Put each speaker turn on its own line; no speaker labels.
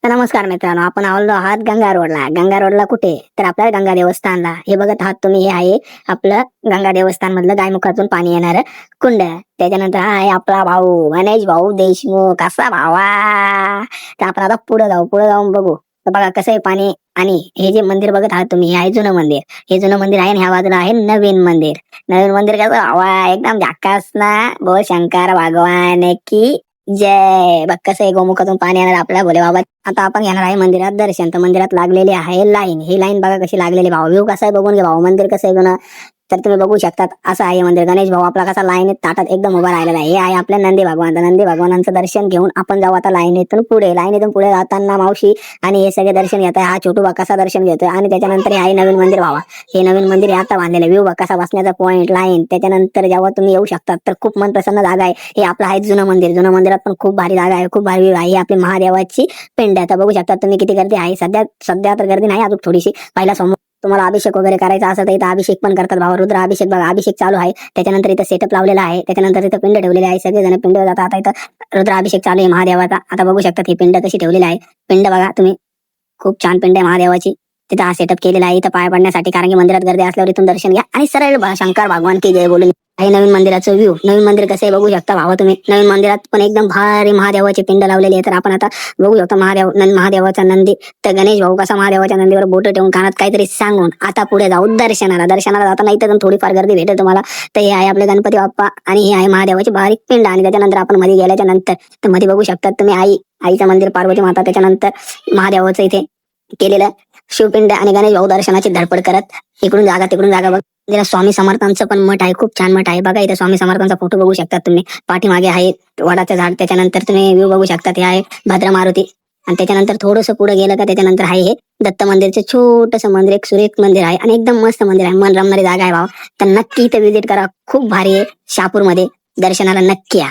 तर नमस्कार मित्रांनो, आपण आलो आहात गंगा रोडला. गंगा रोडला कुठे? तर आपल्या गंगा देवस्थानला. हे बघत आहात तुम्ही, हे आहे आपलं गंगा देवस्थान मधलं गायमुखातून पाणी येणार कुंड. त्याच्यानंतर हा आहे आपला भाऊ गणेश भाऊ देशमुख. असा भावा. तर आपण आता पुढे जाऊन बघू. तर बघा कसं आहे पाणी. आणि हे जे मंदिर बघत आहात तुम्ही, हे आहे जुनं मंदिर. हे जुनं मंदिर आहे आणि ह्या बाजूला आहे नवीन मंदिर. नवीन मंदिर कसं भावा, एकदम झाकास ना. बोल शंकर भगवान की जय. बघ कसं आहे, गोमुखातून पाणी येणार आपल्या भोले बाबा. आता आपण घेणार आहे मंदिरात दर्शन. तर मंदिरात लागलेली आहे लाईन. ही लाईन बघा कशी लागलेली भाऊ. व्ह्यू कसा आहे बघून घे भाऊ. मंदिर कसं आहे जुनं. तर तुम्ही बघू शकतात, असं आहे मंदिर. गणेश भाऊ आपला कसा लाईनीत ताटात एकदम उभा राहिलेला आहे. हे आहे आपल्या नंदी भगवान. नंदी भगवानांचं दर्शन घेऊन आपण जाऊ आता लाईनीतून पुढे जाताना मावशी आणि हे सगळे दर्शन घेत आहे. हा छोटू बा कसा दर्शन घेतोय. आणि त्याच्यानंतर हे आहे नवीन मंदिर भावा. हे नवीन मंदिर हे आता बांधलेलं. व्ह्यू बघा कसा, बसण्याचा पॉईंट, लाईन. त्याच्यानंतर जेव्हा तुम्ही येऊ शकतात तर खूप मन प्रसन्न जागा आहे. हे आपलं आहे जुनं मंदिर. जुनं मंदिरात पण खूप भारी जागा आहे, खूप भारी आहे. आपली महादेवाची पिंड. आता बघू शकता तुम्ही किती गर्दी आहे. सध्या तर गर्दी नाही, अजून थोडीशी. पहिला समोर तुम्हाला अभिषेक वगैरे करायचा असेल तर इथं अभिषेक पण करतात भावा. रुद्र अभिषेक बघा, अभिषेक चालू आहे. त्याच्यानंतर इथं सेटअप लावलेला आहे. त्याच्यानंतर इथं पिंड ठेवलेली आहे. सगळेजण पिंड जातात. आता इथं रुद्र अभिषेक चालू आहे महादेवाचा. आता बघू शकता ही पिंड कशी ठेवलेली आहे. पिंड बघा तुम्ही, खूप छान पिंड आहे महादेवाची. तिथं हा सेटअप केलेला आहे इथं पाया पडण्यासाठी. कारण की मंदिरात गर्दी असल्यावर इथून दर्शन घ्या आणि सरळ शंकर भगवान की जय बोलून आहे. नवीन मंदिराचं व्ह्यू. नवीन मंदिर कसं आहे बघू शकता भावा तुम्ही. नवीन मंदिरात पण एकदम भारी महादेवाची पिंड लावलेली आहे. तर आपण आता बघू शकता महादेवाचा नंदी. तर गणेश भाऊ कसा महादेवाच्या नंदीवर बोट ठेवून कानात काहीतरी सांगून आता पुढे जाऊ दर्शनाला जाताना इथं थोडीफार गर्दी भेटेल तुम्हाला. तर हे आहे आपले गणपती बाप्पा आणि हे आहे महादेवाची बारीक पिंड. आणि त्याच्यानंतर आपण मध्ये गेल्याच्या नंतर तर मध्ये बघू शकतात तुम्ही आईचं मंदिर, पार्वती माता. त्याच्यानंतर महादेवाचं इथे केलेलं शिवपिंड आणि गणेश भाऊ दर्शनाची धडपड करत इकडून जागा तिकडून जागा. बघ तिला स्वामी समर्थांचं पण मठ आहे, खूप छान मठ आहे. बघा इथे स्वामी समर्थांचा फोटो बघू शकतात तुम्ही. पाठीमागे आहे वडाचं झाड. त्याच्यानंतर तुम्ही व्ह्यू बघू शकता, हे आहे भद्रा मारुती. आणि त्याच्यानंतर थोडंसं पुढे गेलं का त्याच्यानंतर आहे हे दत्त मंदिरचं छोटंसं मंदिर. एक सुरेख मंदिर आहे आणि एकदम मस्त मंदिर आहे. मन रमणारी जागा आहे भाव. तर नक्की इथे व्हिजिट करा, खूप भारी आहे. शहापूरमध्ये दर्शनाला नक्की या.